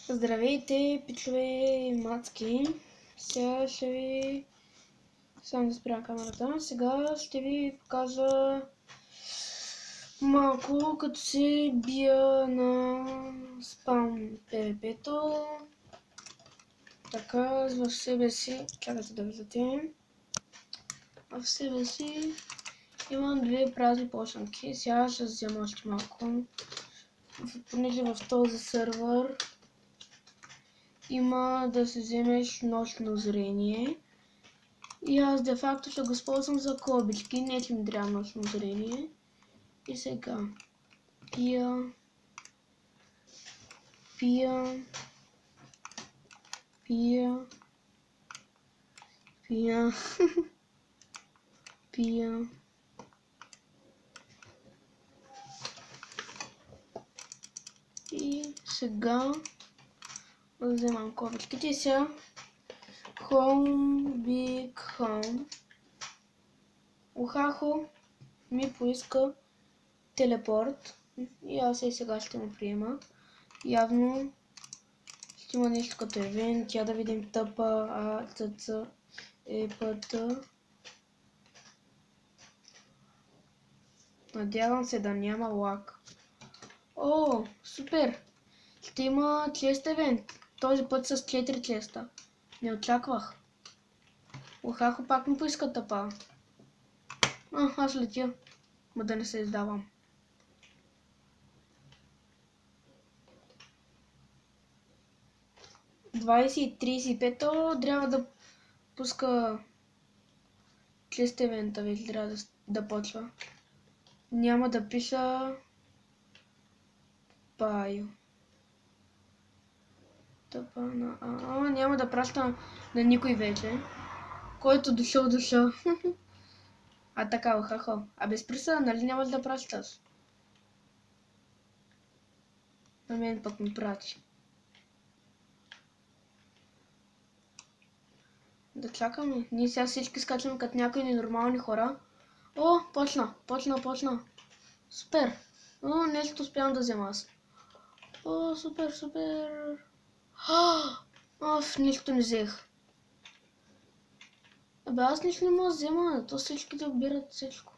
Здравейте, пичове и мацки. Сега ще ви... Само да спрям камерата. Сега ще ви покажа малко като се бия на спам PvP-то. Така, в себе си... Чакайте да виждате. В себе си имам две празни почанки. Сега ще взема още малко. Понеже в този сервер има да се вземеш нощно зрение. И аз де факто ще го използвам за кобички, не че ми трябва нощно зрение. И сега пия и сега вземам кобичките. Сега Home, Big Home. Ухахо ми поиска телепорт и аз и сега ще му приема. Явно ще има нещо като евент. Я да видим тъпа, АЦЦ, ЕПТ. Надявам се да няма лак. О, супер! Ще има чест евент. Този път с 4 честа. Не очаквах. Ухахо пак ми поиска тъпа. Аз летя. Ма да не се издавам. В 20:35 трябва да пуска чест евента, вече трябва да почва. Няма да пиша Пайо. Тъпа на няма да праща на никой вече. Който дошъл. А така, хахо. А без присъда, нали няма да пращаш? На мен пък ми прати. Да чакаме. Ние сега всички скачаме като някои ненормални хора. О, почна. Супер. О, нещо успявам да взема аз. О, супер. Нищо не взех. Абе, аз нищо не мога да взема. То всички да обират всичко.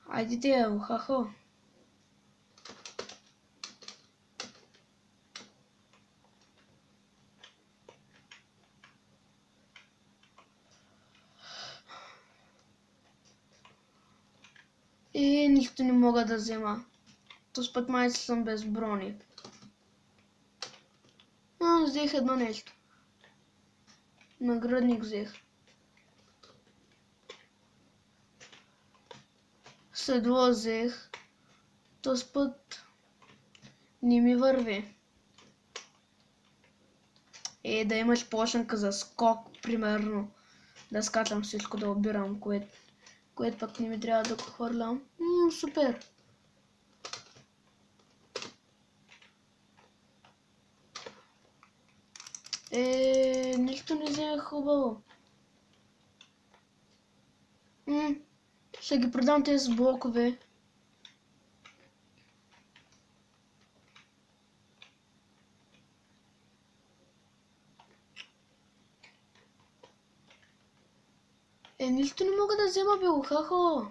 Айде те, ухахо. Нищо не мога да взема. Този път май съм без брони. Взех едно нещо. Наградник взех. Седло взех. Този път не ми върви. Да имаш почанка за скок, примерно. Да скачам всичко, да обирам, което пък не ми трябва да го хвърлям. Супер! Нищо не взех хубаво. Ще ги продам тези блокове. Нищо не мога да взема, бе, ухахо.